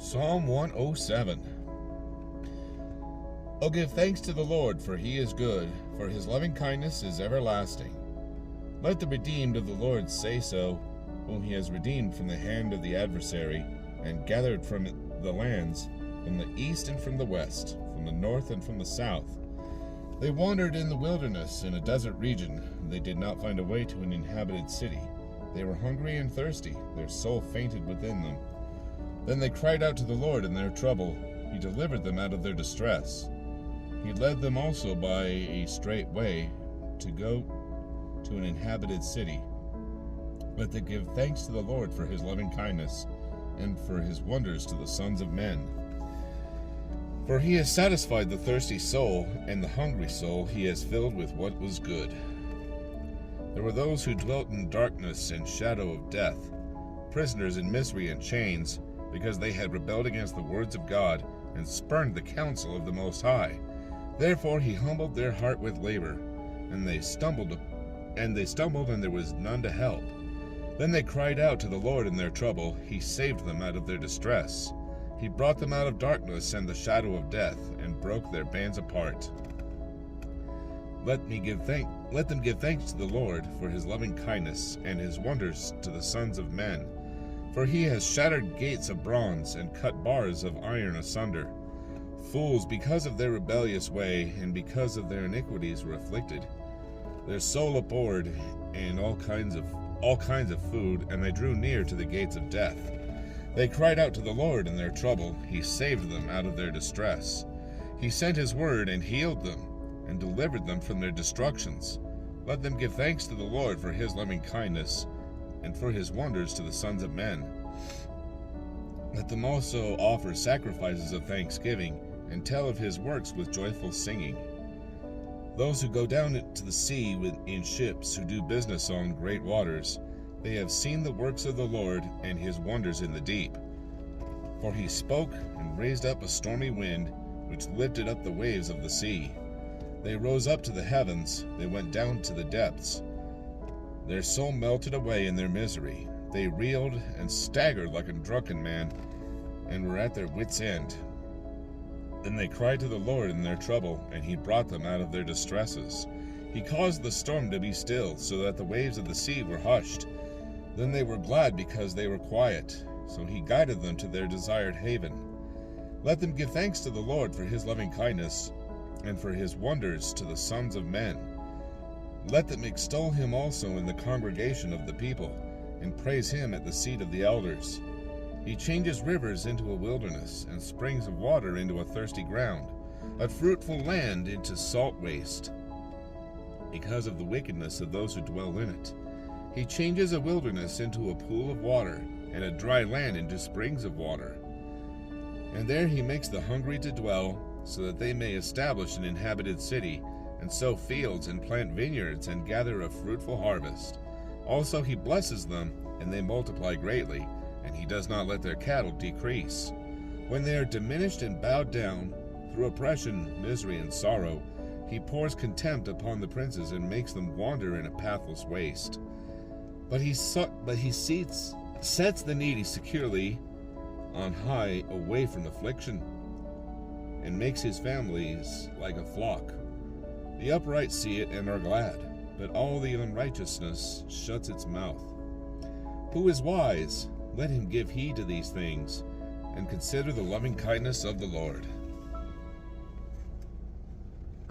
Psalm 107. Oh, give thanks to the Lord, for he is good, for his loving kindness is everlasting. Let the redeemed of the Lord say so, whom he has redeemed from the hand of the adversary, and gathered from the lands, from the east and from the west, from the north and from the south. They wandered in the wilderness, in a desert region. They did not find a way to an inhabited city. They were hungry and thirsty. Their soul fainted within them. Then they cried out to the Lord in their trouble. He delivered them out of their distress. He led them also by a straight way to go to an inhabited city. Let them give thanks to the Lord for his loving kindness and for his wonders to the sons of men. For he has satisfied the thirsty soul, and the hungry soul he has filled with what was good. There were those who dwelt in darkness and shadow of death, prisoners in misery and chains, because they had rebelled against the words of God and spurned the counsel of the Most High. Therefore he humbled their heart with labor, and they stumbled, and there was none to help. Then they cried out to the Lord in their trouble. He saved them out of their distress. He brought them out of darkness and the shadow of death, and broke their bands apart. Let them give thanks to the Lord for his loving kindness and his wonders to the sons of men. For he has shattered gates of bronze and cut bars of iron asunder. Fools, because of their rebellious way and because of their iniquities, were afflicted. Their soul abhorred and all kinds of food, and they drew near to the gates of death. They cried out to the Lord in their trouble. He saved them out of their distress. He sent his word and healed them, and delivered them from their destructions. Let them give thanks to the Lord for his loving kindness, and for his wonders to the sons of men. Let them also offer sacrifices of thanksgiving, and tell of his works with joyful singing. Those who go down to the sea in ships, who do business on great waters, they have seen the works of the Lord and his wonders in the deep. For he spoke and raised up a stormy wind, which lifted up the waves of the sea. They rose up to the heavens, they went down to the depths. Their soul melted away in their misery. They reeled and staggered like a drunken man, and were at their wits' end. Then they cried to the Lord in their trouble, and he brought them out of their distresses. He caused the storm to be still, so that the waves of the sea were hushed. Then they were glad because they were quiet, so he guided them to their desired haven. Let them give thanks to the Lord for his loving kindness, and for his wonders to the sons of men. Let them extol him also in the congregation of the people, and praise him at the seat of the elders. He changes rivers into a wilderness, and springs of water into a thirsty ground, a fruitful land into salt waste, because of the wickedness of those who dwell in it. He changes a wilderness into a pool of water, and a dry land into springs of water. And there he makes the hungry to dwell, so that they may establish an inhabited city, and sow fields and plant vineyards and gather a fruitful harvest. Also he blesses them, and they multiply greatly, and he does not let their cattle decrease. When they are diminished and bowed down, through oppression, misery, and sorrow, he pours contempt upon the princes and makes them wander in a pathless waste. But he sets the needy securely on high away from affliction, and makes his families like a flock. The upright see it and are glad, but all the unrighteousness shuts its mouth. Who is wise? Let him give heed to these things, and consider the loving kindness of the Lord.